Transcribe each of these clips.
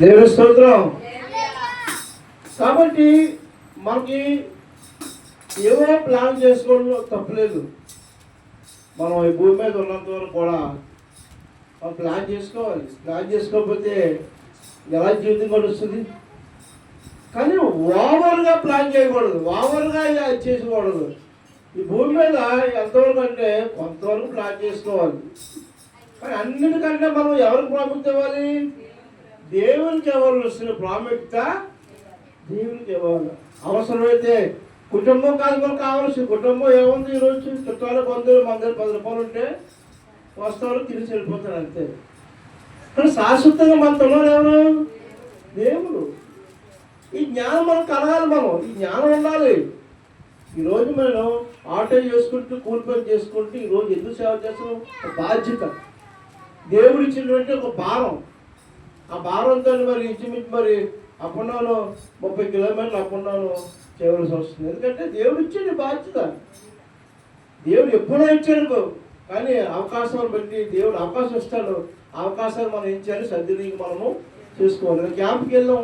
దేవుని స్తోత్రం. కాబట్టి మనకి ఏవో ప్లాన్ చేసుకోవడంలో తప్పలేదు. మనం ఈ భూమి మీద ఉన్నంత వరకు కూడా మనం ప్లాన్ చేసుకోవాలి. ప్లాన్ చేసుకోకపోతే ఎలా జీవితం గడుస్తుంది? కానీ ఓవర్గా ప్లాన్ చేయకూడదు, ఓవర్గా చేసుకోకూడదు. ఈ భూమి మీద ఎంతవరకు అంటే కొంతవరకు ప్లాన్ చేసుకోవాలి. కానీ అన్నిటికంటే మనం ఎవరికి ప్రాముఖ్యత ఇవ్వాలి? దేవునికి ఎవరు వస్తున్న ప్రాముఖ్యత దేవునికి ఇవ్వాలి. అవసరమైతే కుటుంబం కాదు మనకు కావాల్సి. కుటుంబం ఏముంది? ఈరోజు చుట్టాలు బంధువులు మన దగ్గర 10 రూపాయలు ఉంటే వస్తారు, తిరిగి వెళ్ళిపోతారు అంతే. కానీ శాశ్వతంగా మనతో ఉన్నారు ఎవరు? దేవుడు. ఈ జ్ఞానం మనకు కలగాలి. మనం ఈ జ్ఞానం ఉండాలి. ఈరోజు మనం ఆటో చేసుకుంటూ కూలి పని చేసుకుంటూ ఈరోజు ఎందుకు సేవ చేస్తాం? ఒక బాధ్యత, దేవుడు ఇచ్చినటువంటి ఒక భారం. ఆ భారంతో మరి ఇంచుమించు మరి అప్పున్నాను 30 కిలోమీటర్లు అప్పున్నాను చేయవలసి వస్తుంది. ఎందుకంటే దేవుడు ఇచ్చాడు బాధ్యత. దేవుడు ఎప్పుడో ఇచ్చాడు, కానీ అవకాశాలు బట్టి దేవుడు అవకాశం ఇస్తాడు. అవకాశాలు మనం ఏం చేయాలి? సద్వినియోగం మనము చేసుకోవాలి. క్యాంప్కి వెళ్ళాం,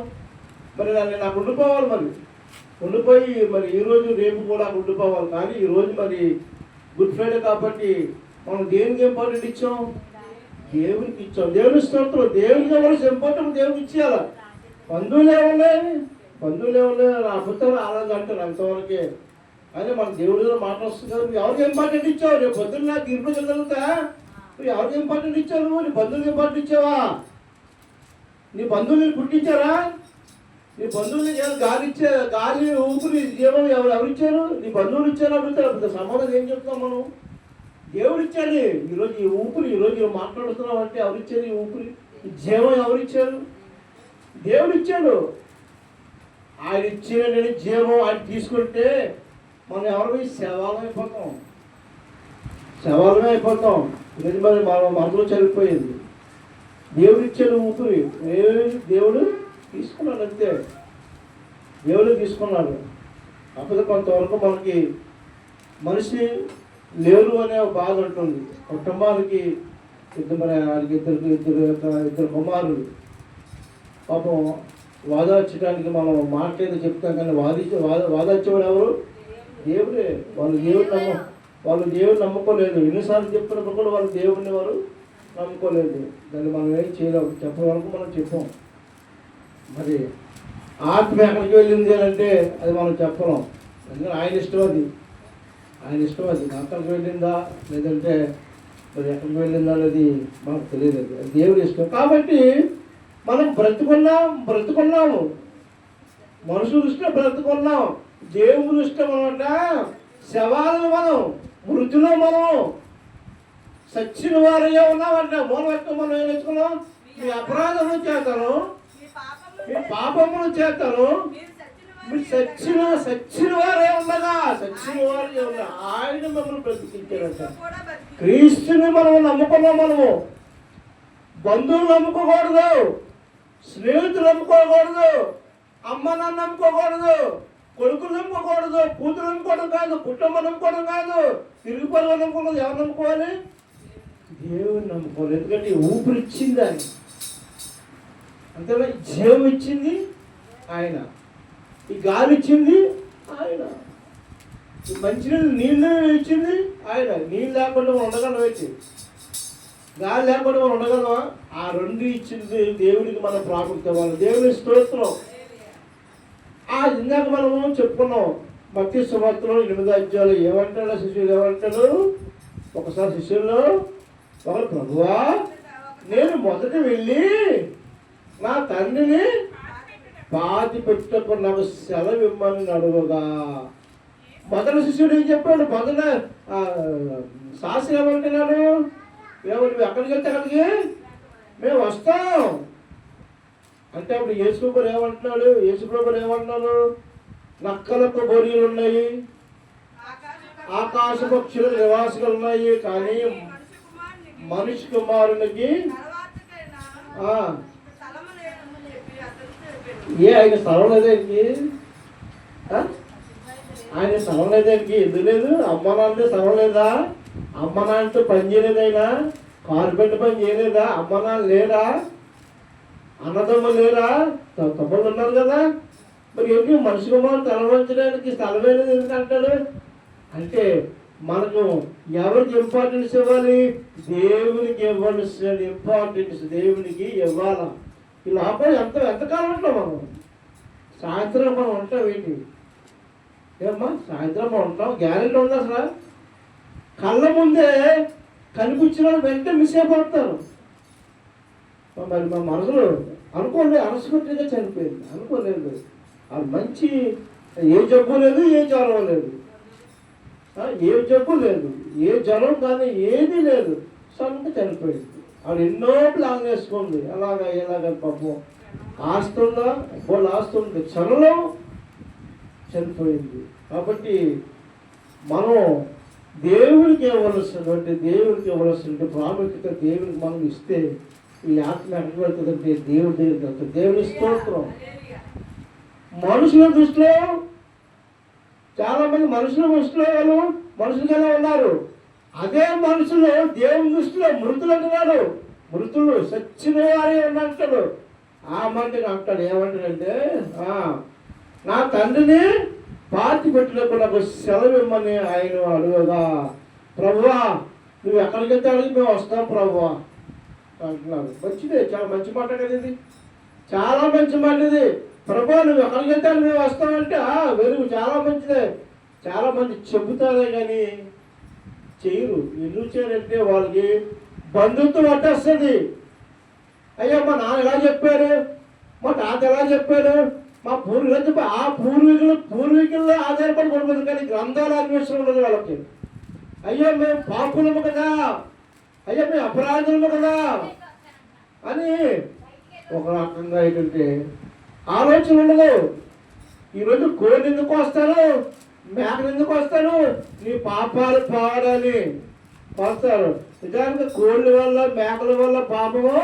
మరి నాకు ఉండిపోవాలి. మరి ఉండిపోయి మరి ఈరోజు రేపు కూడా ఉండిపోవాలి. కానీ ఈరోజు మరి గుడ్ ఫ్రైడే కాబట్టి మనం దేనికి ఇంపార్టెంట్ ఇచ్చాం? దేవునికి ఇచ్చాం. దేవుని స్తోత్రం. దేవునికి ఎవరు ఇంపార్టెంట్ దేవునికి ఇచ్చేయాల. బంధువులు ఏమున్నాయి? అద్భుతాలు ఆనందం అంటారు అంతవరకే. కానీ మన దేవుడిలో మాట వస్తుంది కదా, నువ్వు ఎవరికి ఇంపార్టెంట్ ఇచ్చావు? రేపు పొద్దున్న నాకు తీర్పు చెందగలుగుతా? నువ్వు ఎవరికి ఇంపార్టెంట్ ఇచ్చావు? నువ్వు నీ బంధువులకు ఇంపార్టెంట్ ఇచ్చావా? నీ బంధువులు పుట్టించారా? నీ బంధువులు గాలి ఊపిరి జీవం ఎవరిచ్చారు? నీ బంధువులు ఇచ్చారు అడుగుతారు. సమాధానం ఏం చెప్తాం మనం? దేవుడు ఇచ్చాడు. ఈరోజు ఈ ఊపిరి, ఈరోజు మాట్లాడుతున్నాం అంటే ఎవరిచ్చారు? ఈ ఊపిరి, ఈ జీవం ఎవరిచ్చారు? దేవుడు ఇచ్చాడు. ఆయన ఇచ్చిన జీవం ఆయన తీసుకుంటే మనం ఎవరిని శవాలమే అయిపోతాం. ఇది మరి మనలో చనిపోయింది. దేవుడు ఇచ్చాడు ఊపిరి, దేవుడు తీసుకున్నాడు అంతే. దేవుడు తీసుకున్నాడు. అప్పుడు కొంతవరకు మనకి మనిషి లేరు అనే బాధ ఉంటుంది. కుటుంబానికి ఇద్దరు కుమారులు పాపం వాదార్చడానికి మనం మాట్లాడి చెప్తాం. కానీ వాదార్చేవాడు ఎవరు? దేవుడే. వాళ్ళు దేవుడు నమ్ముకోలేదు. ఎన్నిసార్లు చెప్పినప్పుడు కూడా వాళ్ళు దేవుడిని వారు నమ్ముకోలేదు. దాన్ని మనం ఏం చేయలేము. చెప్పవరకు మనం చెప్పాం. మరి ఆత్మ ఎక్కడికి వెళ్ళింది అని అంటే అది మనం చెప్పలేం. ఎందుకంటే ఆయన ఇష్టం అది. అక్కడికి వెళ్ళిందా లేదంటే మరి ఎక్కడికి వెళ్ళిందా అనేది మనకు తెలియదు. అది దేవుడి ఇష్టం. కాబట్టి మనం బ్రతుకున్నాము. మనుషుల దృష్టిలో బ్రతుకున్నాం. దేవుడి ఇష్టం అనమాట. శవాలను మనం, మృతులు మనం, సచ్చిన వారయ్యా ఉన్నామంట. మూలవెక్క మనం ఏం నేర్చుకున్నాం? మీ అపరాధములు చేతను, మీ పాపములు చేతను మీరు సచ్చిన వారే ఉండగా ఆయన మమ్మల్ని బ్రతికించారంట. క్రీస్తుని మనం నమ్ముకున్నాం. మనము బంధువులు నమ్ముకోకూడదు, స్నేహితులు నమ్ముకోకూడదు, అమ్మ నాన్న నమ్ముకోకూడదు, కొడుకులు నమ్ముకోకూడదు, కూతురు నమ్ముకోవడం కాదు, కుటుంబం నమ్ముకోవడం కాదు, తిరుగు పరువు నమ్ముకోకూడదు. ఎవరు నమ్ముకోవాలి? దేవుని నమ్ముకోవాలి. ఎందుకంటే ఊపిరి ఇచ్చింది ఆయన, అంతేనా? జీవం ఇచ్చింది ఆయన, ఈ గాలి ఇచ్చింది ఆయన, ఈ నీళ్ళు ఇచ్చింది ఆయన. నీళ్ళు లేకుండా మనం ఉండగలవా? గాలి లేకుండా మనం ఉండగలవా? ఆ రెండు ఇచ్చింది దేవుడికి మనం ప్రాముఖ్యత ఇవ్వాలి. దేవుని స్తోత్రం. ఇందాక మనము చెప్పుకున్నాం మత్తయి సువార్తలో 8వ అధ్యాయంలో ఏమంటాడు? శిష్యులు ఏమంటాడు? ఒకసారి శిష్యుల్లో ఒకరు, ప్రభువా నేను మొదట వెళ్ళి నా తండ్రిని పాతి పెట్టప్పుడు నాకు సెలవు ఇమ్మని అడుగుగా. మొదటి శిష్యుడు ఏం చెప్పాడు? మొదట శాస్త్రి ఏమంటున్నాడు? నువ్వు ఎక్కడికి వెళ్తే అక్కడికి మేము వస్తాం అంటే అప్పుడు యేసుప్రభువు ఏమంటున్నాడు? నక్కలకు బొరియలు ఉన్నాయి, ఆకాశ పక్షుల నివాసాలు ఉన్నాయి, కానీ మనిషి కుమారునికి ఆయన స్థలం లేదానికి? ఆయన స్థలం లేదానికి? ఎందుకు లేదు? అమ్మ నాన్నతో స్థలం లేదా? అమ్మ నాన్నతో పని చేయలేదైనా? కార్పెంటర్ పని చేయలేదా? అమ్మ నాన్న లేడా? అన్నదమ్ములు లేరా? తమ్ముళ్ళు ఉన్నారు కదా. మరి ఏంటి మనిషి కుమారుడు తలవంచడానికి స్థలమైనది ఎందుకు అంటాడు అంటే, మనకు ఎవరికి ఇంపార్టెన్స్ ఇవ్వాలి? దేవునికి ఇవ్వాల్సిన ఇంపార్టెన్స్ దేవునికి ఇవ్వాలా. ఈ లోపల ఎంతకాలం ఉంటాం మనం? సాయంత్రం మనం ఉంటాం ఏంటి? ఏమ్మా సాయంత్రం మనం ఉంటాం? గ్యారెంటీ ఉంది అసలు? కళ్ళ ముందే కనిపించిన వెంటనే మిస్ అయిపోతారు. మరి మా మనసులో అనుకోలేదు, అన్ఎక్స్పెక్టెడ్గా చనిపోయింది, అనుకోలేదు. అది మంచి ఏ జబ్బు లేదు, ఏ జ్వరం లేదు, ఏ జబ్బు లేదు, ఏ జ్వరం కానీ ఏది లేదు, సొంత చనిపోయింది. ఆవిడ ఎన్నో ప్లాన్ వేసుకుంది, ఎలాగ పాపం ఆస్తుందా, బోళ్ళు ఆస్తుంది, క్షణంలో చనిపోయింది. కాబట్టి మనం దేవునికి ఇవ్వవలసినటువంటి ప్రాముఖ్యత దేవునికి మనం ఇస్తే ఈ ఆత్మ ఎక్కడికి వెళ్తుందంటే దేవుడి దగ్గరికి వెళ్తుంది. దేవుని స్తోత్రం. మనుషుల దృష్టిలో చాలామంది మనుషులుగా ఉన్నారు. అదే మనుషులు దేవుని దృష్టిలో మృతులు అంటున్నాడు. మృతులు సచ్చిన వారే ఉన్నంటాడు. ఆ మంటగా అంటాడు, ఏమంటాడంటే, నా తండ్రిని పాతి పెట్టినప్పుడు నాకు సెలవు ఇమ్మని ఆయన అడుగుగా, ప్రభువా నువ్వు ఎక్కడికి వెళ్తానికి మేము వస్తాం ప్రభువా అంటున్నాడు. మంచిదే, చాలా మంచి మాట కదా ఇది, చాలా మంచి మాట ఇది. ప్రభువా నువ్వు ఎక్కడికి వెళ్తాను మేము వస్తామంటే వెలుగు చాలా మంచిదే. చాలా మంది చెబుతారే కానీ చేయరు. ఎందుకు చేయరంటే వాళ్ళకి బంధుత్వం పట్టేస్తుంది. అయ్యా మా నాన్న ఎలా చెప్పారు, మా తాత ఎలా చెప్పారు, మా పూర్వీకులు చెప్పి ఆ పూర్వీకుల్లో ఆధారపడి పడిపోతుంది. కానీ గ్రంథాల అన్వేషణ ఉండదు వాళ్ళకి. అయ్యో మేము పాపులము కదా, అయ్యో మేము అపరాధులము కదా అని ఒక రకంగా ఏంటంటే ఆలోచన ఉండదు. ఈరోజు కోడిని ఎందుకు వస్తారు, మేకలు ఎందుకు వస్తారు, నీ పాపాలు పాడని వస్తారు. నిజానికి కోళ్ళ వల్ల మేకల వల్ల పాపము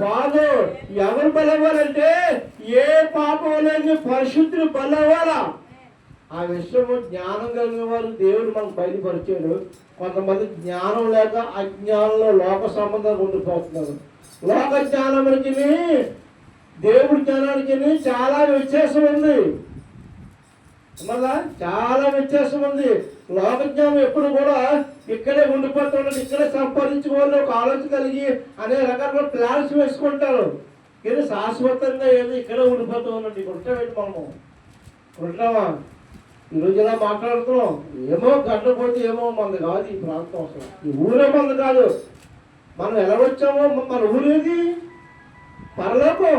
కాదు. ఎవరు బలవ్వాలంటే ఏ పాపం లేని పరిశుద్ధులు బలవ్వాలా. ఆ విషయము జ్ఞానం కలిగిన వారు దేవుడు మనకు బయలుపరిచాడు. కొంతమంది జ్ఞానం లేక అజ్ఞానంలో లోక సంబంధాలు ఉండిపోతున్నారు. లోక జ్ఞానానికి దేవుడి జ్ఞానానికి చాలా వ్యత్యాసం ఉంది. మళ్ళా చాలా వ్యత్యాసం ఉంది. లోక జ్ఞానం ఎప్పుడు కూడా ఇక్కడే ఉండిపోతున్నట్టు, ఇక్కడే సంపాదించుకోవాలి ఒక ఆలోచన కలిగి అనేక రకాల ప్లాన్స్ వేసుకుంటారు. ఇది శాశ్వతంగా ఏదో ఇక్కడే ఉండిపోతూ ఉన్నట్టు. ఇక్కడ ఉంటామేంటి మనము? ఉంటామా? ఈరోజు ఇలా మాట్లాడుతున్నాం, ఏమో గంట పోతే ఏమో మంది కాదు ఈ ప్రాంతం, అసలు ఈ ఊరే మంది కాదు. మనం ఎలా వచ్చామో, మన ఊరేది పరలోకం.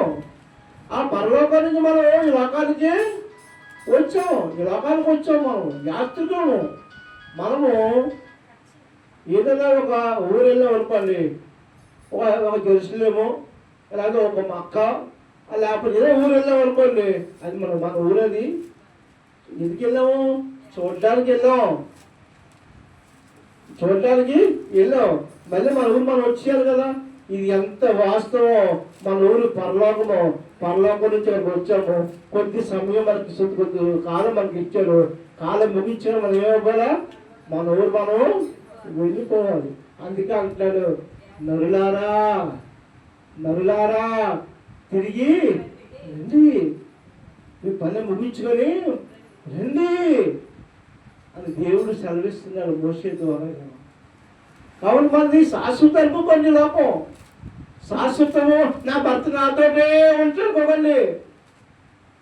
ఆ పరలోకం నుంచి మనం ఈ లోకానికి వచ్చాము. ఈ లోకానికి వచ్చాము. మనం యాత్రికులము. మనము ఏదైనా ఒక ఊరు వెళ్ళాం అనుకోండి, ఒక జెరూసలేము అలాగే ఒక మక్క, లేకపోతే ఏదో ఊరు వెళ్ళాం అనుకోండి, అది మన ఊరేది. ఎందుకు వెళ్ళాము? చూడడానికి వెళ్ళాం. మళ్ళీ మన ఊరు మనం వచ్చేయాలి కదా. ఇది ఎంత వాస్తవం. మన ఊరు పరలోకము. పరలోకం నుంచి వచ్చాము. కొద్ది సమయం మనకి, కొద్ది కాలం మనకి ఇచ్చాడు. కాలం ముగించాడు. మనం ఏమవ్వాలా? మన ఊరు మనం వెళ్ళిపోవాలి. అందుకే అంటున్నాడు, నరులారా తిరిగి రండి, మీ పని ముగించుకొని రండి అని దేవుడు సెలవిస్తున్నాడు మోషే ద్వారా. కాబట్టి మనది శాశ్వత అనుకోకండి లోకం. శాశ్వతము నా భర్త నాతోటే ఉంటాడుకోకండి,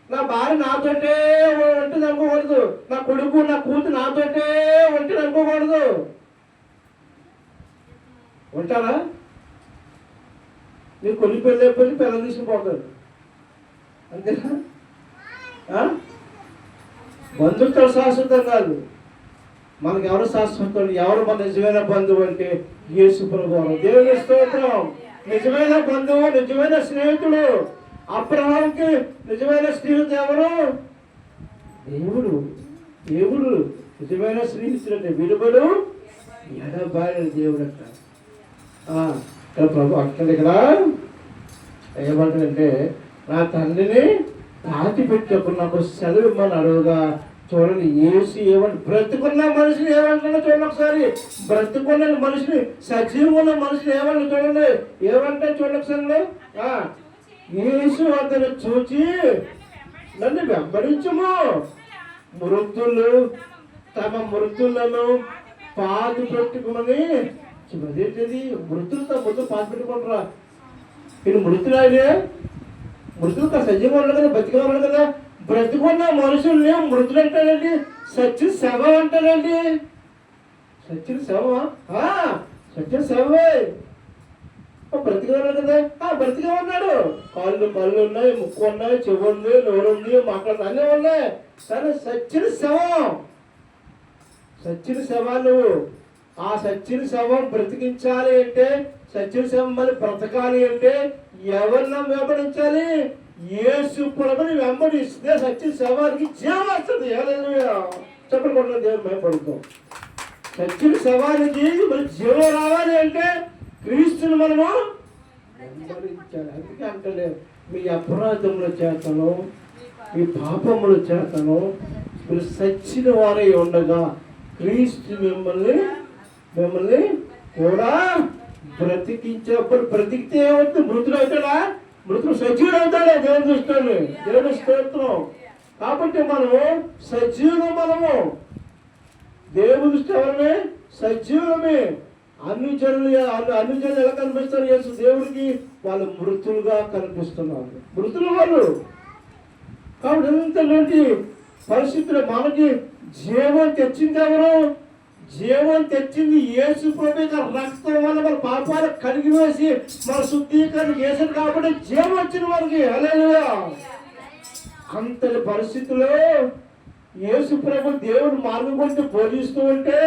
నా భార్య నాతోటే ఉంటుంది అనుకోకూడదు, నా కొడుకు నా కూతురు నాతోటే ఉంటుంది అనుకోకూడదు. ఉంటారా? మీరు కొన్ని పెళ్ళి పిల్లలు తీసుకుపోతారు అంతేనా? బంధుత్వం శాశ్వతం కాదు. మనకు ఎవరు శాశ్వతం? ఎవరు మన నిజమైన బంధువు అంటే యేసు ప్రభువు. దేవుని స్తోత్రం. నిజమైన బంధువు, నిజమైన స్నేహితుడు. అబ్రహాంకి నిజమైన స్నేహితుడు ఎవరు? దేవుడు నిజమైన స్నేహితుడు అంటే విలువలు ఎడబాయిన దేవుడు అంట. ప్రభు అక్కడ ఇక్కడ ఏమంటాడంటే, నా తండ్రిని పాతి పెట్టినప్పుడు నాకు సెలవు ఇమ్మని అడుగుగా. చూడండి, యేసు ఏమంటే బ్రతుకున్న మనిషిని ఏమంటున్నా చూడండి ఒకసారి. బ్రతుకున్న మనిషిని, సజీవంగా ఉన్న మనిషిని ఏమంటే చూడండి. ఏమంటే చూడండి ఒకసారి. యేసు అతను చూచి నన్ను వెంబడించము. మృతులు తమ మృతులను పాతి పెట్టుకుని, అదేంటిది మృతులు తమ మృతులు పాతి పెట్టుకుంటారా? ఇది మృతులు ఆయనే, మృతులు సజీవం ఉన్నాడు కదా, బతిగా ఉన్నాడు కదా. బ్రతికున్న మనుషుల్ని మృతులు అంటాడండి, సచ్చిన శవం అంటాడండి. సచ్చిన శవమా? సచ్చిన శవమే. బ్రతిగా ఉన్నాడు కదా, బ్రతిగా ఉన్నాడు. కళ్ళు ఉన్నాయి, ముక్కు ఉన్నాయి, చెవు ఉంది, నోరు ఉంది, మాట్లాడు అన్నీ ఉన్నాయి. కానీ సచ్చిన శవం. సచ్చిన శవాలు. ఆ సచ్చిన శవం బ్రతికించాలి అంటే, సచ్చిన శవం మళ్ళీ బ్రతకాలి అంటే ఎవరిని వెంబడించాలి? యేసు ప్రభుని వెంబడిస్తే సచ్చిన శవానికి జీవం వస్తుంది. చెప్పండి కొట్టిన దేవుని భయపడుతాం. సచ్చిన శవానికి మరి జీవం రావాలి అంటే క్రీస్తుని మనము వెంబడించాలి. అందుకే అంటే మీ అపరాధముల చేతను, మీ పాపముల చేతను మీరు సచ్చిన వారై ఉండగా క్రీస్తు మిమ్మల్ని కూడా బ్రతికించినప్పుడు, బ్రతికితే ఏమవుతుంది? మృతుడు అవుతాడా? మృతుడు సజీవుడు అవుతాడా? దేవుని దృష్టిలో, దేవుని స్తోత్రం. కాబట్టి మనము సజీవులు. దేవుని దృష్టి ఎవరమే? సజీవులమే. అన్ని జనులు ఎలా కనిపిస్తారు? యేసు దేవుడికి వాళ్ళు మృతులుగా కనిపిస్తున్నారు. మృతులు వాళ్ళు. కాబట్టి ఎంతటి పరిస్థితులు మనకి జీవం తెచ్చింది ఎవరు? జీవం తెచ్చింది యేసు ప్రభువు రక్తం వల్ల మన పాపాలు కడిగి వేసి మన శుద్ధీకరణ చేశారు కాబట్టి జీవం వచ్చిన వారికి. హల్లెలూయా. అంతటి పరిస్థితుల్లో యేసు ప్రభు దేవుడు మార్గం కొట్టి బోధిస్తూ ఉంటే,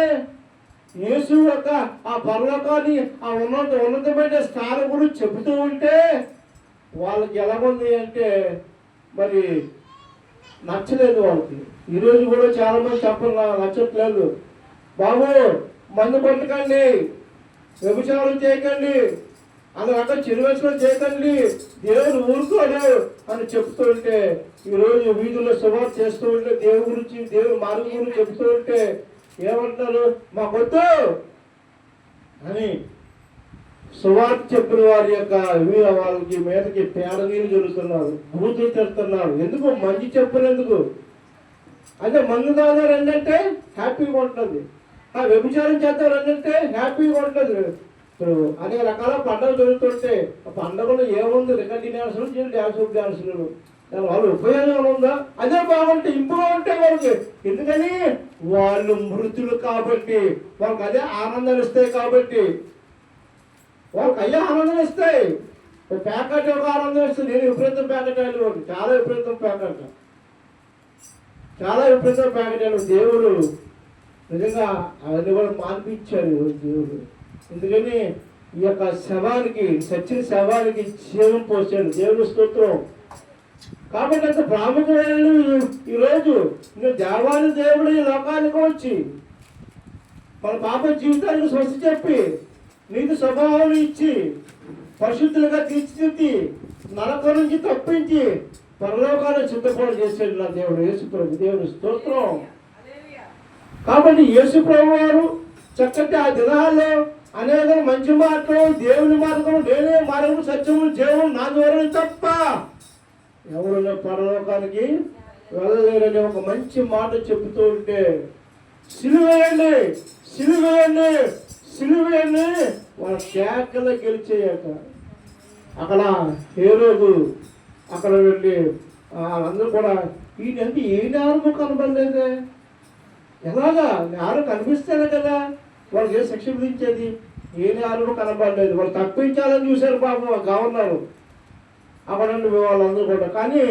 యేసు యొక్క ఆ పరలోకాన్ని, ఆ ఉన్నతమైన స్థానం గురించి చెబుతూ ఉంటే వాళ్ళకి ఎలాగుంది అంటే మరి నచ్చలేదు వాళ్ళకి. ఈరోజు కూడా చాలా మంది నచ్చట్లేదు. బాబు మందు కొట్టకండి, వ్యభిచారం చేయకండి, అలా చిరువేషం చేయకండి, దేవుడు ఊరుకోడు అని చెప్తూ ఉంటే, ఈరోజు వీధుల్లో సువార్త చేస్తూ ఉంటే, దేవుడి గురించి, దేవుడి మార్గం గురించి చెప్తూ ఉంటే ఏమంటారు? మాకొద్దు అని సువార్త చెప్పిన వారి యొక్క వాళ్ళకి మీదకి పేడ నీళ్ళు జరుగుతున్నారు, బూతులు తిడుతున్నారు. ఎందుకు? మంచి చెప్పినందుకు. అంటే మందు తాగారు ఏంటంటే హ్యాపీగా ఉంటుంది, వ్యభిచారం చేస్తారు ఏంటంటే హ్యాపీగా ఉంటుంది. ఇప్పుడు అనేక రకాల పండుగలు జరుగుతుంటే ఆ పండుగలు ఏముంది? రికార్డింగ్ డ్యాన్సులు, డ్యాన్సులు వాళ్ళు ఉపయోగం ఉందా? అదే బాగుంటే ఇంపుగా ఉంటాయి వాళ్ళకి. ఎందుకని? వాళ్ళు మృతులు కాబట్టి, వాళ్ళకి అదే ఆనందాలు ఇస్తాయి కాబట్టి, వాళ్ళకి అయ్యే ఆనందం ఇస్తాయి. ప్యాకెట్ ఒక ఆనందం ఇస్తుంది. నేను విపరీతం ప్యాకెట్ అయ్యాలి, చాలా విపరీతం ప్యాకెట్ అయ్యాలి. దేవుడు నిజంగా అవన్నీ కూడా మాన్పించాడు దేవుడు. ఎందుకని ఈ యొక్క శవానికి, సచ్చిన శవానికి జీవం పోసాడు. దేవుడు స్తోత్రం. కాబట్టి అంత ప్రాముఖ్యమైన ఈరోజు దేవాది దేవుడు ఈ లోకానికి వచ్చి మన పాప జీవితానికి స్వస్తి చెప్పి, నీతి స్వభావం ఇచ్చి, పరిశుద్ధులుగా తీర్చిదిద్ది, నరకం నుంచి తప్పించి పరలోకాన్ని సిద్ధపడి చేశాడు నా దేవుడు యేసు ప్రభు. దేవుడు స్తోత్రం. కాబట్టి యేసు ప్రభు వారు చక్కటి ఆ దినాల్లో అనేక మంచి మాటలు, దేవుని మార్గం, నేనే మార్గం, సత్యము, జీవం నా ద్వారా తప్ప ఎవరు పరలోకానికి వెళ్ళలేరని ఒక మంచి మాట చెబుతూ ఉంటే, సిలువేయండి, సిలువేయండి, సిలువేయండి వాళ్ళ కేకలు గెలిచేయక అక్కడ హేరోదు అక్కడ వెళ్ళి అందరూ కూడా ఈయనంటే ఏ నేరము కనబడలేదే, ఎలాగా నేరం కనిపిస్తేనే కదా వాళ్ళకి ఏ శిక్ష విధించేది? ఏ నేరము కనబడలేదు. వాళ్ళు తప్పించాలని చూశారు పాపం గవర్నరు అక్కడ వాళ్ళందరూ కూడా. కానీ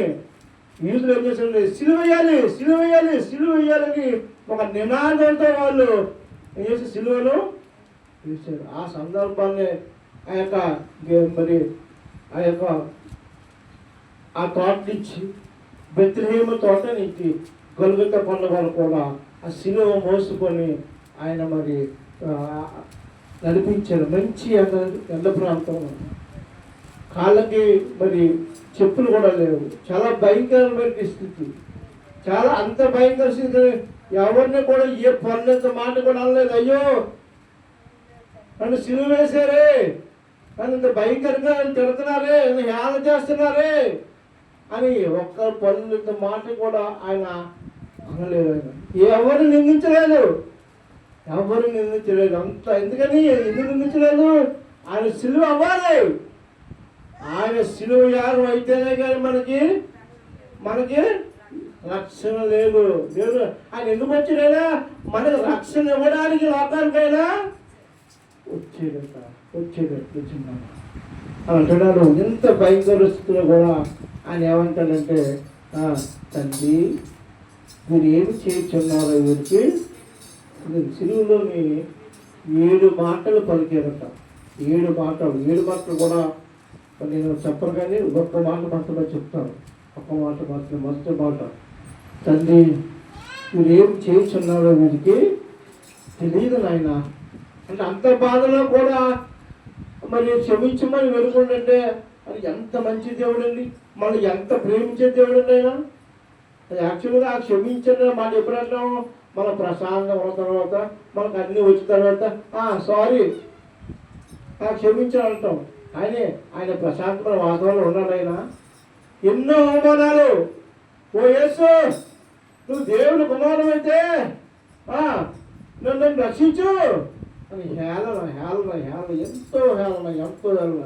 యూదులు ఏం చేశారు? సిలువేయాలి, సిలువేయాలి, సిలువేయాలని ఒక నినాదంతో వాళ్ళు ఏం చేసి సిలువను వేశారు. ఆ సందర్భాన్ని ఆ తోట నుంచి, బెత్లెహేము తోట నుంచి గొల్గొతా కొండ వాళ్ళు కూడా ఆ సిలువ మోసుకొని ఆయన మరి నడిపించారు. మంచి ఎండ ప్రాంతం, కాళ్ళకి మరి చెప్పులు కూడా లేవు. చాలా భయంకరమైన స్థితి, చాలా అంత భయంకర స్థితి. ఎవరిని కూడా ఏ పనులంత మాట కూడా అనలేదు. అయ్యో నన్ను సిలువ వేశారే, కానీ ఇంత భయంకరంగా తిడుతున్నారే, హేళన చేస్తున్నారే అని ఒక్క పనులు ఇంత మాట కూడా ఆయన అనలేదు. ఆయన ఎవరు నిందించలేదు, ఎవరు నిందించలేదు. అంత ఎందుకని ఎందుకు నిందించలేదు? ఆయన సిలువ అవ్వాలి. ఆయన సిలువ యాగం అయితేనే కానీ మనకి రక్షణ లేదు. దేవుడు ఆయన ఎందుకు వచ్చినాడా? మనకు రక్షణ ఇవ్వడానికి లోకానికైనా వచ్చిందా అని అంటున్నాడు. ఎంత భయంకర స్థితిలో కూడా ఆయన ఏమంటాడంటే, తండ్రి మీరు ఏమి చేయించున్నారో వీరికి. సిలువలోని 7 మాటలు పలికారట. 7 మాటలు కూడా నేను చెప్పను, కానీ ఒక్క మాట మాత్రమే చెప్తాను. ఒక్క మాట మాత్రమే. మొదటి మాట, తండ్రి మీరు ఏం చేయించున్నారో వీరికి తెలియదు నాయన. అంటే అంత బాధలో కూడా మరి క్షమించమని వెలుగుండంటే అది ఎంత మంచి దేవుడు అండి, మళ్ళీ ఎంత ప్రేమించే దేవుడు అండి ఆయన. అది యాక్చువల్గా ఆ క్షమించండి మాట ఎప్పుడంటే మనం ప్రశాంతంగా ఉన్న తర్వాత మనకు అన్నీ వచ్చిన తర్వాత సారీ క్షమించాలి అంటాం. ఆయన ప్రశాంతమైన వాతావరణంలో ఉన్నాడు. ఆయన ఎన్నో అవమానాలు, ఓ యేసు నువ్వు దేవుని కుమారుడు అయితే నన్ను రక్షించు అని హేళన, ఎంతో హేళన.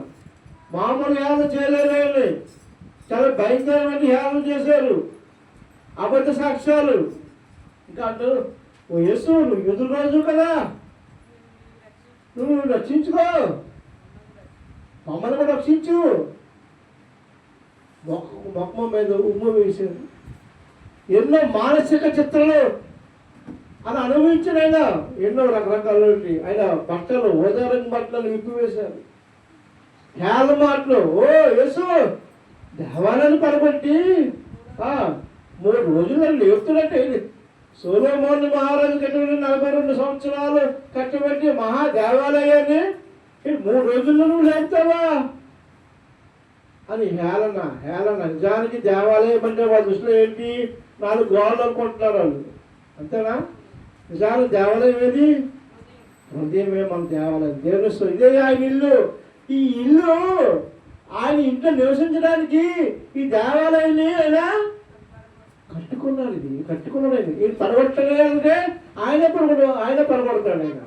మామూలు హేళన చేయలేరు, చాలా భయంకరమైన హేళన చేశారు. అబద్ధ సాక్ష్యాలు. ఇంకా అంటారు, ఓ యేసు నువ్వు యూదుల రాజు కదా, నువ్వు రక్షించుకో, మమ్మల్ని కూడా రక్షించు. మొక్క మీద ఉమ్మ వేశారు. ఎన్నో మానసిక చిత్రాలు అని అనుభవించాడు ఆయన. ఎన్నో రకరకాల ఆయన బట్టలు, ఓదారంగ బట్టలు విప్పివేశారు. హేళ మాటలు. ఓ యేసు దేవాలయాన్ని పడబట్టి 3 రోజులు లేపుతున్నట్టే. సొలొమోను మహారాజు కట్టిబెట్టి 42 సంవత్సరాలు కట్టబెట్టి మహాదేవాలయాన్ని 3 రోజుల్లో నువ్వు లేపుతావా అని హేళన. నిజానికి దేవాలయం అంటే వాళ్ళ దృష్టిలో ఏంటి? 4 గోడలు అనుకుంటున్నారు వాళ్ళు, అంతేనా? నిజానికి దేవాలయం ఏది? హృదయమే మన దేవాలయం. దేవుని ఇదే ఆయన ఇల్లు. ఈ ఇల్లు ఆయన ఇంట్లో నివసించడానికి ఈ దేవాలయాన్ని ఆయన కట్టుకున్నాడు. ఇది పడగొట్టలేదంటే ఆయన పడగొడతాడు ఆయన.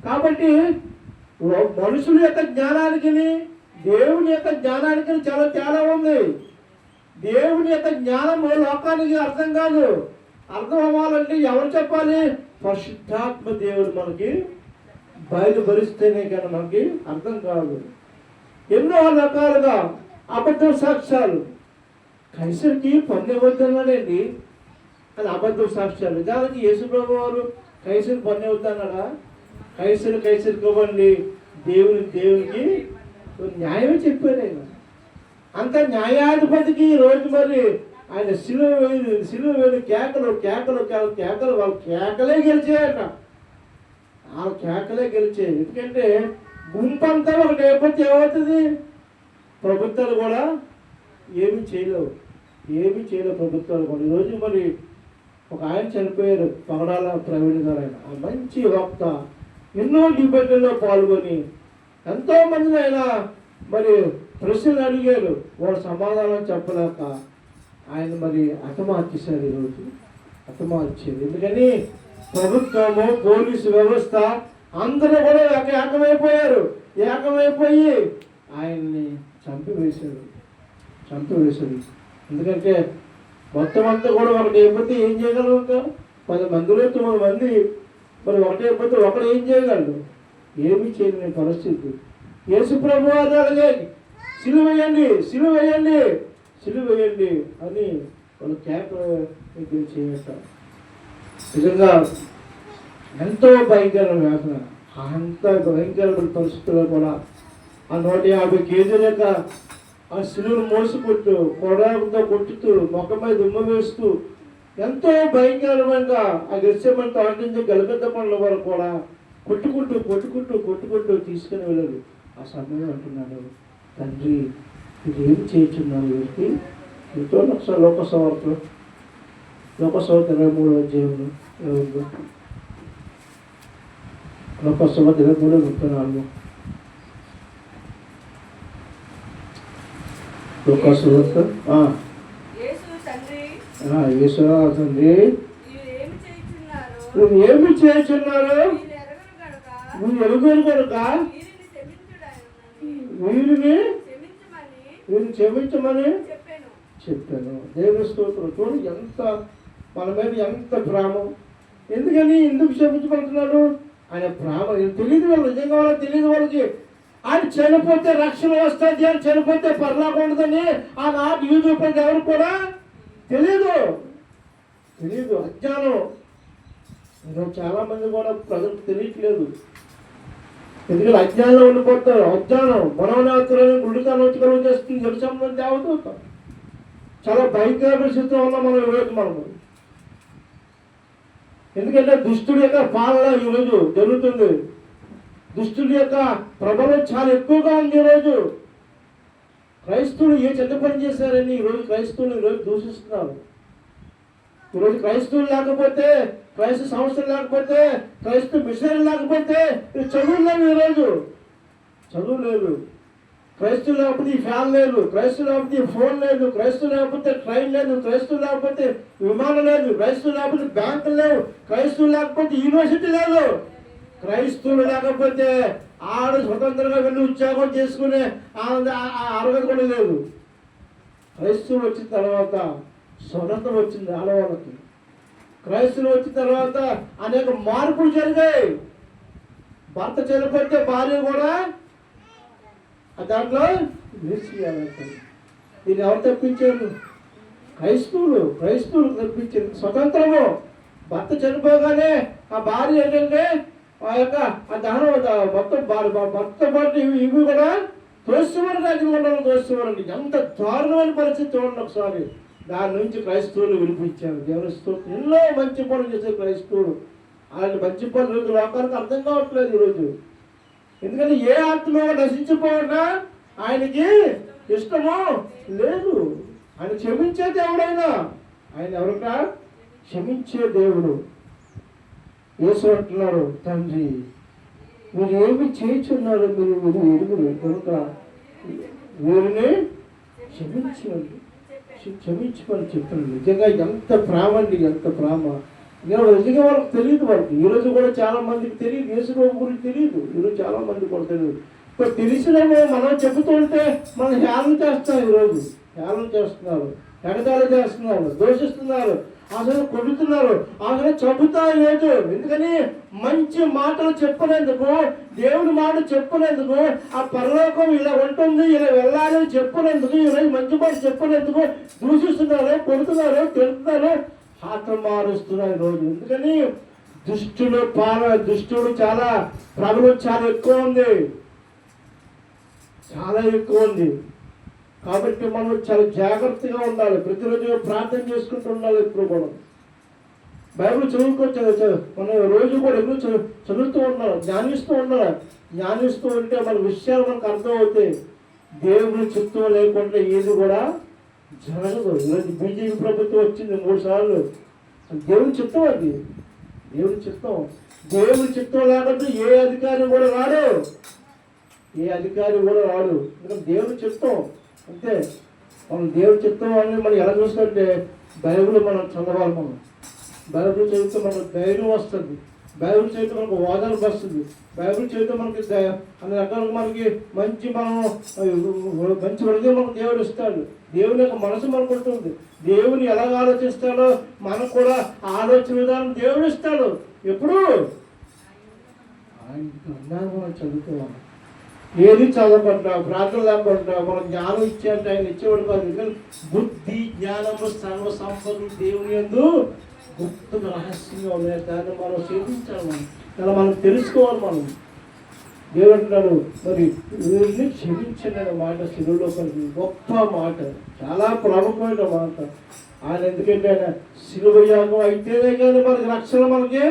కాబట్టి మనుషుల యొక్క జ్ఞానానికి దేవుని యొక్క జ్ఞానానికి చాలా తేడా ఉంది. దేవుని యొక్క జ్ఞానము లోకానికి అర్థం కాదు. అర్థం అవ్వాలంటే ఎవరు చెప్పాలి? పరిశుద్ధాత్మ దేవుడు మనకి బయలుపరిస్తేనే కానీ మనకి అర్థం కాదు. ఎన్నో రకాలుగా అబద్ధ సాక్ష్యాలు. కైసరికి పన్ను ఇవ్వద్దన్నాడండి, అది అబద్ధ సాక్ష్యాలు. నిజానికి యేసుప్రభు వారు కైసరి పన్ను ఇవ్వద్దన్నాడా? కైసరికి ఇవ్వండి, దేవునికి న్యాయమే చెప్పాడు ఆయన. అంత న్యాయాధిపతికి రోజు మరి ఆయన సిలువ వేలు కేకలు వాళ్ళ కేకలే గెలిచాయట. ఆ కేకలే గెలిచాయి. ఎందుకంటే గుంపంతా ఒకటి అయిపోతే ఏమవుతుంది? ప్రభుత్వాలు కూడా ఏమి చేయలేవు ప్రభుత్వాలు కూడా. ఈరోజు మరి ఒక ఆయన చనిపోయారు, పగడాల ప్రవీణ్ గారు. ఆయన మంచి వక్త, ఎన్నో డిబేట్లలో పాల్గొని ఎంతోమంది ఆయన మరి ప్రశ్నలు అడిగారు, వాడు సమాధానం చెప్పలేక ఆయన మరి హతమార్చేశారు. ఈరోజు హతమార్చారు. ఎందుకని ప్రభుత్వము, పోలీసు వ్యవస్థ అందరూ కూడా ఏకమైపోయి ఆయన్ని చంపివేశారు. ఎందుకంటే మొత్తం అంతా కూడా ఒకటి అయిపోతే ఏం చేయగలరు? 10 మందిలో 9 మంది మరి ఒకటి అయిపోతే ఒకడు ఏం చేయగలడు? ఏమీ చేయలేని పరిస్థితి. యేసు ప్రభు వారు అడిగారు, సిలువ వేయండి అని వాళ్ళు కేకలు చేస్తారు. నిజంగా ఎంతో భయంకరమైన వేదన. అంత భయంకరమైన పరిస్థితుల్లో కూడా ఆ 150 కేజీల యొక్క ఆ సిలువను మోసుకుంటూ, కొడతో కొట్టుతూ, మొక్క మీద ఉమ్మ వేస్తూ ఎంతో భయంకరమైన ఆ గెత్సేమని తోటించి గలగద్ద పనుల వరకు కూడా కొట్టుకుంటూ తీసుకుని వెళ్ళారు. ఆ సమయం అంటున్నాడు, తండ్రి ఇది ఏం చేయించున్నాను వీరికి. ఎంతో లోకసభ 23వ అధ్యాయంలో లోకసభ 23:34 లూకాసు వార్త యేసు తండ్రి నువ్వు ఏమి చేయుచున్నారు నువ్వు ఎరుగరు కనుక వీరిని క్షమించమని చెప్పాను. దేవుని స్తోత్రం. చూడు ఎంత మన మీద ఎంత ప్రేమ. ఎందుకు క్షమించబడుతున్నాడు? ఆయన ప్రేమ తెలియదు వాళ్ళు, నిజంగా వాళ్ళకి తెలియదు. వాళ్ళకి ఆయన చనిపోతే రక్షణ వస్తుంది అని, చనిపోతే పరలోకం ఉండదని ఆనాటి యూదు ప్రజలు ఎవరు కూడా తెలియదు. అజ్ఞానం. ఈరోజు చాలా మంది కూడా ప్రజలకు తెలియట్లేదు. ఎందుకంటే అజ్ఞానంలో ఉండిపోతారు. అజ్ఞానం మనోనేత్రాలను గుడికాలను వచ్చి చేస్తుంది. జలసంబంధం దేవత చాలా భయంకర పరిస్థితిలో ఉన్నాం మనం ఈరోజు. మనము ఎందుకంటే దుష్టుడి యొక్క పాలన ఈరోజు జరుగుతుంది. దుష్టుడి యొక్క ప్రభావం చాలా ఎక్కువగా ఉంది ఈరోజు. క్రైస్తవులు ఏ చెడ్డ పని చేశారని ఈరోజు క్రైస్తవులు ఈరోజు దూషిస్తున్నారు. ఈరోజు క్రైస్తవులు లేకపోతే, క్రైస్తవ సంస్థలు లేకపోతే, క్రైస్తవ మిషనరీ లేకపోతే చదువులు లేవు. ఈరోజు చదువు లేదు. క్రైస్తవులు లేకపోతే ఈ ఫ్యాన్ లేదు, క్రైస్తవులు లేకపోతే ఈ ఫోన్ లేదు, క్రైస్తవులు లేకపోతే ట్రైన్ లేదు, క్రైస్తవులు లేకపోతే విమానం లేదు, క్రైస్తవులు లేకపోతే బ్యాంకులు లేవు, క్రైస్తవులు లేకపోతే యూనివర్సిటీ లేదు, క్రైస్తవులు లేకపోతే ఆడు స్వతంత్రంగా వెళ్ళి ఉద్యోగం చేసుకునే అర్హత కూడా లేదు. క్రైస్తవులు వచ్చిన తర్వాత స్వతంత్రం వచ్చింది ఆడవాళ్ళకి. క్రైస్తవులు వచ్చిన తర్వాత అనేక మార్పులు జరిగాయి. భర్త చనిపోతే భార్య కూడా దాంట్లో నిలిచియాలంటారు. దీన్ని ఎవరు తప్పించారు? క్రైస్తవులు తప్పించారు. స్వతంత్రము. భర్త చనిపోగానే ఆ భార్య ఏంటంటే ఆ యొక్క ఆ దహనం మొత్తం భర్త పాటు ఇవి కూడా తోస్తువారు తోస్తువారండి. ఎంత దారుణమైన పరిస్థితి చూడండి ఒకసారి. దాని నుంచి క్రైస్తవులు వినిపించారు. దేవుని స్తోత్రం. ఎన్నో మంచి పనులు చేశారు క్రైస్తవులు. అలాంటి మంచి పనులు ఈరోజు లోకానికి అర్థం కావట్లేదు ఈరోజు. ఎందుకంటే ఏ ఆత్మ నశించిపోయినా ఆయనకి ఇష్టమో లేదు. ఆయన క్షమించే దేవుడైనా ఆయన ఎవరికా క్షమించే దేవుడు. యేసు అంటున్నారు, తండ్రి మీరు ఏమి చేయుచున్నారు, మీరు ఎరుగురు కనుక వీరిని క్షమించమని చెప్తున్నాడు. నిజంగా ఎంత ప్రేమ అండి, ఎంత ప్రేమ. నిజంగా వాళ్ళకి తెలియదు. వాళ్ళకి ఈరోజు కూడా చాలా మందికి తెలియదు. యేసుప్రభు గురించి తెలియదు. ఈరోజు చాలా మంది కూడా తెలియదు. ఇప్పుడు తెలిసినవి మనం చెబుతుంటే మనం హేళన చేస్తాం. ఈరోజు హేళన చేస్తున్నారు, ఎగతాళి చేస్తున్నారు, దోషిస్తున్నారు, అసలు కొడుతున్నారు, అసలు చెబుతారు లేదు. ఎందుకని మంచి మాటలు చెప్పినందుకు, దేవుని మాట చెప్పినందుకు, ఆ పరలోకం ఇలా ఉంటుంది, ఇలా వెళ్ళాలని చెప్పినందుకు, ఈరోజు మంచి మాట చెప్పినందుకు దూషిస్తున్నారు, కొడుతున్నారు, తిడుతున్నారు, హాతం మారుస్తున్నారు ఈరోజు. ఎందుకని దుష్టుడు చాలా ప్రభావం చాలా ఎక్కువ ఉంది, చాలా ఎక్కువ ఉంది. కాబట్టి మనం చాలా జాగ్రత్తగా ఉండాలి. ప్రతిరోజు ప్రార్థన చేసుకుంటూ ఉండాలి. ఎప్పుడు కూడా బైబిల్ చదువుకోవచ్చు. మనం రోజు కూడా ఎప్పుడు చదువుతూ ఉండాలి, జ్ఞానిస్తూ ఉంటే మన విషయాలు మనకు అర్థం అవుతాయి. దేవుని చిత్తం లేకుండా ఏది కూడా జరగదు. ఈరోజు బీజేపీ ప్రభుత్వం వచ్చింది 3 సార్లు. దేవుని చిత్తం అది, దేవుని చిత్తం. దేవుని చిత్తం లేకపోతే ఏ అధికారి కూడా రాడు. ఎందుకంటే దేవుని చిత్తం అంతే. మనం దేవుని చిత్తం అని మనం ఎలా చూస్తుంటే బైబిల్ మనం చదవాలి. మనం బైబిల్ చదివితే మనకు ధైర్యం వస్తుంది, బైబిల్ చదివితే మనకు ఓదార్పు వస్తుంది, బైబిల్ చదివితే మనకి అన్ని రకాలుగా మనకి మంచి హృదయం మనకు దేవుడు ఇస్తాడు. దేవుని యొక్క మనసు మనకు ఉంటుంది. దేవుని ఎలా ఆలోచిస్తాడో మనకు కూడా ఆలోచన విధానం దేవుడు ఇస్తాడు. ఎప్పుడు ఆయన మనం చదువుకోవాలి. ఏది చదవకుండా ప్రార్థన లేకుండా మనం జ్ఞానం ఇచ్చేంటే ఆయన ఇచ్చేవాడు కాదు. ఎందుకంటే బుద్ధి జ్ఞానము సర్వ సంపదలు దేవుని యందు గుప్త రహస్యంగా ఉన్నాయి. దాన్ని మనం సేవించాలి, ఇలా మనం తెలుసుకోవాలి. మనం దేవుడు అంటున్నాడు, మరి వీరిని క్షమించండి అనే మాట శిలువలో కలిగి గొప్ప మాట, చాలా ప్రముఖమైన మాట. ఆయన ఎందుకంటే ఆయన శిలువ యాగం అయితేనే కానీ మనకి రక్షణ మనకి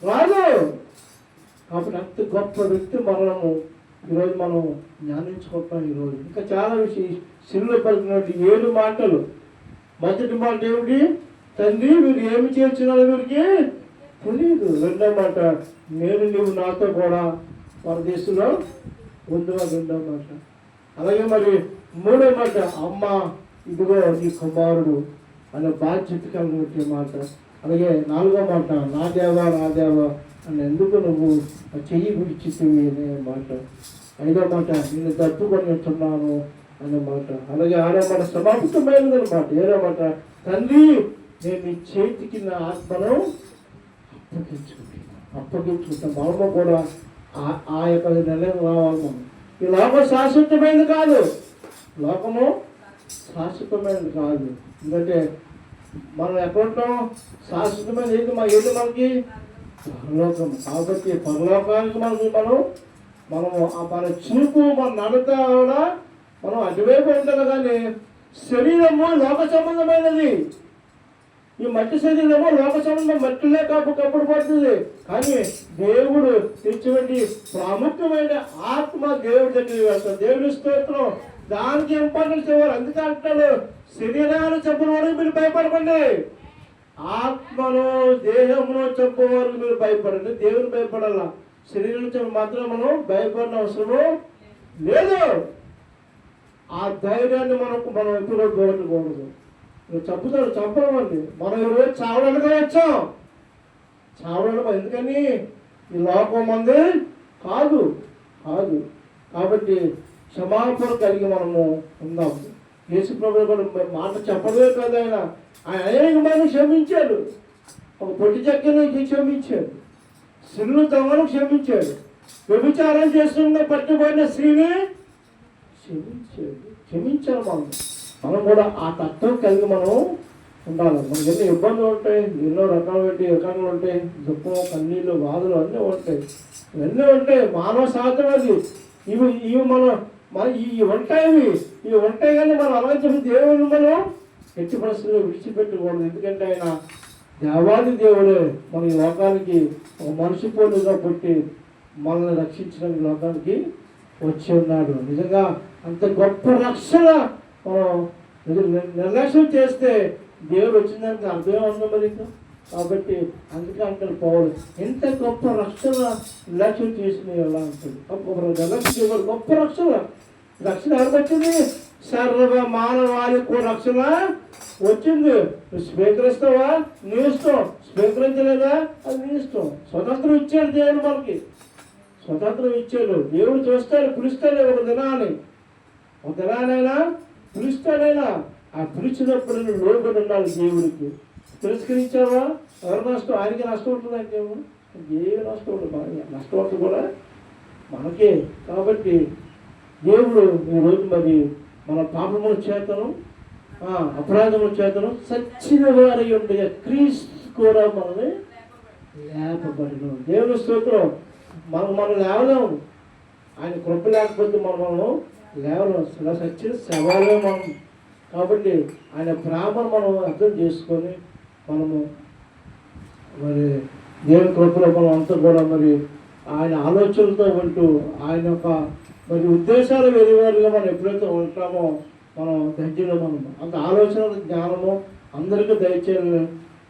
రాదు. కాబట్టి అంత గొప్ప వ్యక్తి మనము ఈరోజు మనం జ్ఞానించుకుంటాం. ఈరోజు ఇంకా చాలా విషయం శిలువలో పలికినటువంటి 7 మాటలు. మొదటి మాట ఏమిటి? తండ్రి మీరు ఏమి చేస్తున్నారో వీరికి తెలియదు. రెండో మాట, నీవు నాతో కూడా పరదేశంలో ఉండుగా. రెండో మాట. అలాగే మరి మూడో మాట, అమ్మ ఇదిగో నీ కుమారుడు అనే బాధ్యత కలిగిన మాట. అలాగే నాలుగో మాట, నా దేవా నా దేవా అని ఎందుకు నువ్వు చెయ్యి విడిచితివి అనే మాట. ఐదో మాట, నేను తప్పుకొని ఉంటున్నాను అనే మాట. అలాగే ఆరో మాట, సమాప్తమైనది మాట. ఏడో మాట, తండ్రి నేను నీ చేతికి నా ఆత్మను అప్పగించుకుంటాం. మనము కూడా ఆ యొక్క నిర్ణయం రావాలి. మనం ఈ లోకం శాశ్వతమైనది కాదు, లోకము శాశ్వతమైనది కాదు. ఎందుకంటే మనం ఎక్కడ ఉంటాం, శాశ్వతమైన ఏది మనకి పరలోకం. కాబట్టి పరలోకానికి మనము మన చూపు మన నడత కూడా మనం అటువైపు ఉంటాం. కానీ శరీరము లోక సంబంధమైనది. ఈ మట్టి శరీరము లోక సంబంధం, మట్టిలే కప్పుడు పడుతుంది. కానీ దేవుడు తెచ్చినటువంటి ప్రాముఖ్యమైన ఆత్మ దేవుడి దగ్గరికి వెళ్తాడు. దేవుడి స్తోత్రం. దానికి ఇంపార్టెన్స్ ఇవ్వాలి. అందుకే అంటాడు, శరీరాన్ని చంపిన వరకు మీరు భయపడకండి, ఆత్మను దేహమును చంపే వరకు మీరు భయపడండి. దేవుని భయపడాల, శరీరం చంపి మాత్రం మనం భయపడిన అవసరము లేదు. ఆ ధైర్యాన్ని మనం ఎప్పుడు పోగొట్టకూడదు. చంపుతాడు, చంపమండి. మనం ఈరోజు చావడానికి వచ్చాం, చావడానికి. ఎందుకని ఈ లోకం మంది కాదు. కాబట్టి క్షమాపణ కలిగి మనము ఉందాం. యేసు ప్రభువు కూడా మాట చెప్పడమే కాదు, ఆయన అనేక మంది క్షమించాడు. ఒక పొట్టి చెక్కని క్షమించాడు, స్త్రీలు దొంగను క్షమించాడు, వ్యభిచారం చేస్తున్న పట్టుబడిన స్త్రీని క్షమించాడు. మనం కూడా ఆ తత్వం కలిగి మనం ఉండాలి. మనకి ఎన్నో ఇబ్బందులు ఉంటాయి, ఎన్నో రకాలు ఉంటాయి, దుఃఖం, కన్నీళ్ళు, బాధలు అన్నీ ఉంటాయి, ఇవన్నీ ఉంటాయి. మానవ సాధన అది. ఇవి ఇవి ఉంటాయి కానీ మనం అలా చెప్పి దేవుని మనం ఎట్టి పరిస్థితుల్లో విడిచిపెట్టకూడదు. ఎందుకంటే ఆయన దేవాది దేవుడే మన ఈ లోకానికి ఒక మనిషి పోలుగా పుట్టి మనల్ని రక్షించడానికి లోకానికి వచ్చి ఉన్నాడు. నిజంగా అంత గొప్ప రక్షణ మనం నిర్లక్ష్యం చేస్తే దేవుడు వచ్చిందానికి అర్థమే ఉంది మరి. కాబట్టి అందుకే అంటారు పౌలు, ఎంత గొప్ప రక్షణ నిర్లక్ష్యం చేసిన ఎలా అంటాడు. గొప్ప రక్షణ ఎవరికి వచ్చింది? సర్వ మానవాళికి రక్షణ వచ్చింది. నువ్వు స్వీకరిస్తావా? నీ ఇష్టం. స్వీకరించలేదా? అది నీ ఇష్టం. స్వతంత్రం ఇచ్చాడు దేవుడు, మనకి స్వతంత్రం ఇచ్చాడు. దేవుడు చూస్తాడు, పిలుస్తాడు. ఒక దినానైనా పిలుస్తాడైనా. ఆ పిలిచినప్పుడు నువ్వు లోబడి ఉండాలి దేవుడికి. తిరస్కరించావా? ఎవరు నష్టం? ఆయనకి నష్టం ఉంటుందంటే ఏ నష్టం ఉంటుంది? నష్టం ఉంటుంది కూడా మనకే. కాబట్టి దేవుడు ఈరోజు మరి మన పాపముల చేతను అపరాధముల చేతను సచ్చిన వారి ఉండగా క్రీస్తు కూడా మనల్ని లేపబడిన. దేవుని స్తోత్రం. మనం లేవలేము, ఆయన కృప లేకపోతే మనం లేవలేము. సచ్చిన శవాలే మనం. కాబట్టి ఆయన ప్రేమను మనం అర్థం చేసుకొని మనము మరి దేవుని కృపలో మనం అంతా కూడా మరి ఆయన ఆలోచనలతో ఉంటూ ఆయన యొక్క మరి ఉద్దేశాలు వేరువేరుగా మనం ఎప్పుడైతే ఉంటామో మనం ధైర్యంలో మనం అంత ఆలోచన జ్ఞానము అందరికీ దయచేయాలని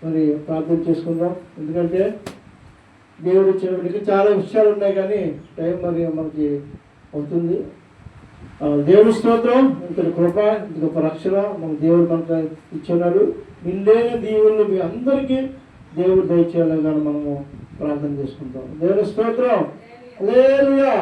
మరి ప్రార్థన చేసుకుందాం. ఎందుకంటే దేవుడు ఇచ్చినప్పటికీ చాలా విషయాలు ఉన్నాయి, కానీ టైం మరి మనకి అవుతుంది. దేవుడి స్తోత్రం. ఇంతటి కృప, ఇంత గొప్ప రక్షణ మన దేవుడు మనకు ఇచ్చున్నాడు. నిండైన దీవులు మీ అందరికీ దేవుడు దయచేయాలని కానీ మనము ప్రార్థన చేసుకుంటాం. దేవుడి స్తోత్రం. హల్లెలూయా.